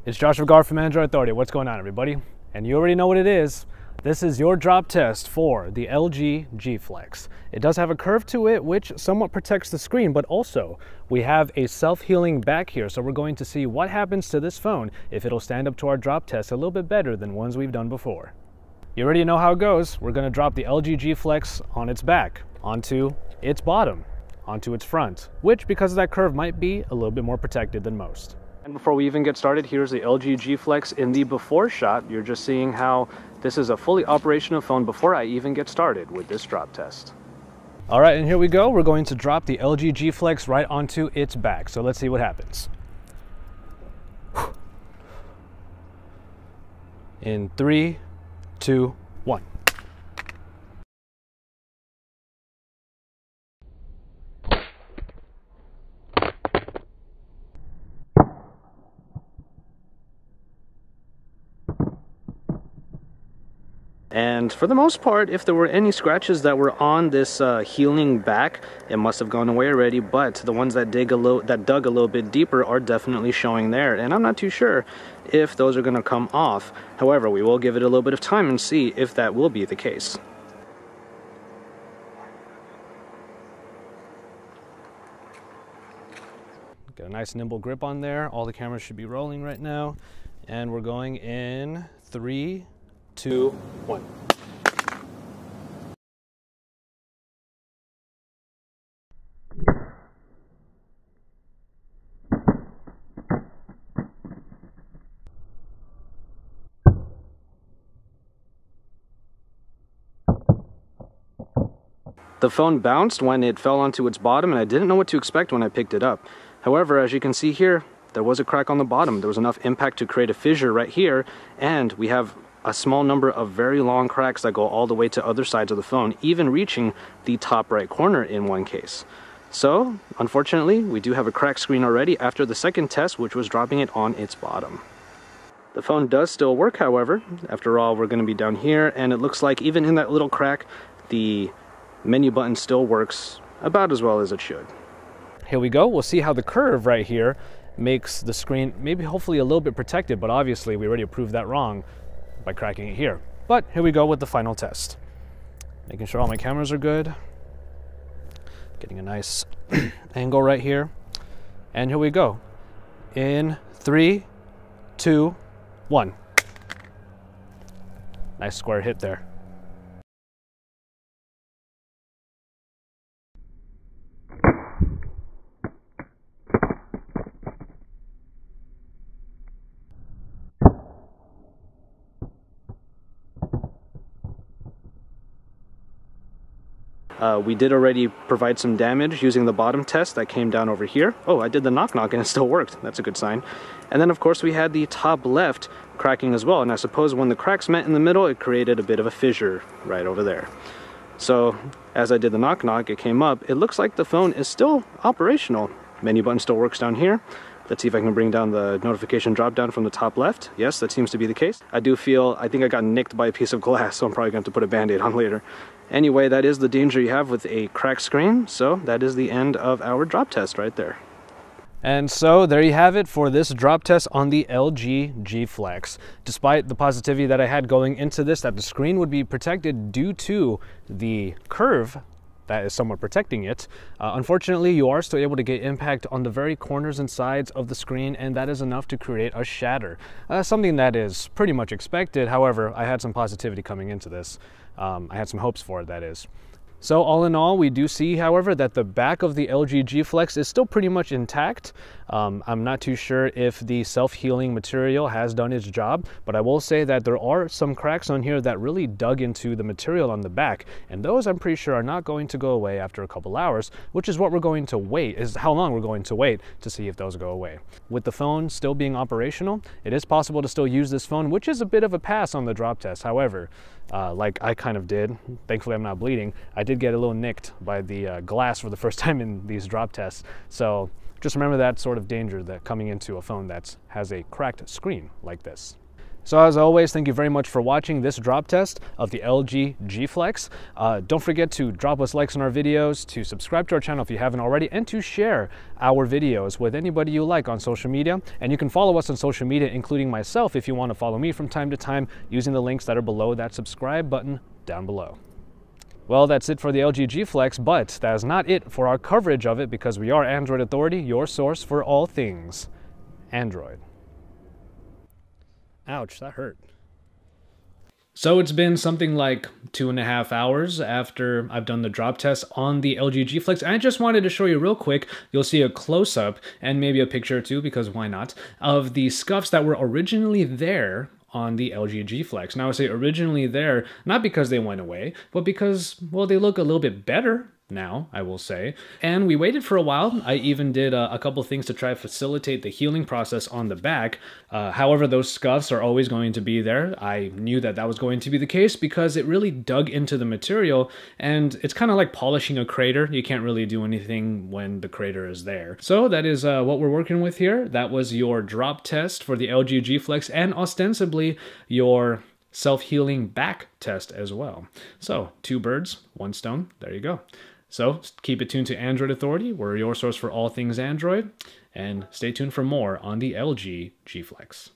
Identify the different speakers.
Speaker 1: It's Joshua Gar from Android Authority. What's going on, everybody? And you already know what it is. This is your drop test for the LG G Flex. It does have a curve to it, which somewhat protects the screen, but also we have a self-healing back here. So we're going to see what happens to this phone if it'll stand up to our drop test a little bit better than ones we've done before. You already know how it goes. We're going to drop the LG G Flex on its back, onto its bottom, onto its front, which because of that curve might be a little bit more protected than most. And before we even get started, here's the LG G Flex in the before shot. You're just seeing how this is a fully operational phone before I even get started with this drop test. All right, and here we go. We're going to drop the LG G Flex right onto its back. So let's see what happens. In 3, 2, 1. And for the most part, if there were any scratches that were on this healing back, it must have gone away already, but the ones that dug a little bit deeper are definitely showing there, and I'm not too sure if those are going to come off. However, we will give it a little bit of time and see if that will be the case. Got a nice nimble grip on there. All the cameras should be rolling right now, and we're going in 3, 2, 1. The phone bounced when it fell onto its bottom, and I didn't know what to expect when I picked it up. However, as you can see here, there was a crack on the bottom. There was enough impact to create a fissure right here, and we have a small number of very long cracks that go all the way to other sides of the phone, even reaching the top right corner in one case. So, unfortunately, we do have a cracked screen already after the second test, which was dropping it on its bottom. The phone does still work, however. After all, we're going to be down here, and it looks like even in that little crack, the menu button still works about as well as it should. Here we go. We'll see how the curve right here makes the screen maybe hopefully a little bit protected, but obviously we already proved that wrong by cracking it here. But here we go with the final test. Making sure all my cameras are good. Getting a nice angle right here. And here we go. In 3, 2, 1. Nice square hit there. We did already provide some damage using the bottom test that came down over here. Oh, I did the knock-knock and it still worked. That's a good sign. And then, of course, we had the top left cracking as well. And I suppose when the cracks met in the middle, it created a bit of a fissure right over there. So, as I did the knock-knock, it came up. It looks like the phone is still operational. Menu button still works down here. Let's see if I can bring down the notification drop-down from the top left. Yes, that seems to be the case. I think I got nicked by a piece of glass, so I'm probably going to have to put a band-aid on later. Anyway, that is the danger you have with a cracked screen, so that is the end of our drop test right there. And so there you have it for this drop test on the LG G Flex. Despite the positivity that I had going into this, that the screen would be protected due to the curve that is somewhat protecting it. Unfortunately, you are still able to get impact on the very corners and sides of the screen, and that is enough to create a shatter. Something that is pretty much expected. However, I had some positivity coming into this. I had some hopes for it, that is. So all in all, we do see, however, that the back of the LG G Flex is still pretty much intact. I'm not too sure if the self-healing material has done its job, but I will say that there are some cracks on here that really dug into the material on the back, and those I'm pretty sure are not going to go away after a couple hours, which is what we're going to wait, is how long we're going to wait to see if those go away. With the phone still being operational, it is possible to still use this phone, which is a bit of a pass on the drop test. However, like I kind of did, thankfully I'm not bleeding, I did get a little nicked by the glass for the first time in these drop tests. So just remember that sort of danger that coming into a phone that has a cracked screen like this. So as always, thank you very much for watching this drop test of the LG G Flex. Don't forget to drop us likes on our videos, to subscribe to our channel if you haven't already, and to share our videos with anybody you like on social media. And you can follow us on social media, including myself, if you want to follow me from time to time using the links that are below that subscribe button down below. Well, that's it for the LG G Flex, but that is not it for our coverage of it, because we are Android Authority, your source for all things Android. Ouch, that hurt. So it's been something like 2.5 hours after I've done the drop test on the LG G Flex. I just wanted to show you real quick. You'll see a close-up and maybe a picture or two, because why not, of the scuffs that were originally there on the LG G Flex. Now I say originally there, not because they went away, but because, well, they look a little bit better now, I will say. And we waited for a while. I even did a couple things to try to facilitate the healing process on the back. However, those scuffs are always going to be there. I knew that that was going to be the case because it really dug into the material, and it's kind of like polishing a crater. You can't really do anything when the crater is there. So that is what we're working with here. That was your drop test for the LG G Flex, and ostensibly your self-healing back test as well. So 2 birds, 1 stone. There you go. So keep it tuned to Android Authority. We're your source for all things Android. And stay tuned for more on the LG G Flex.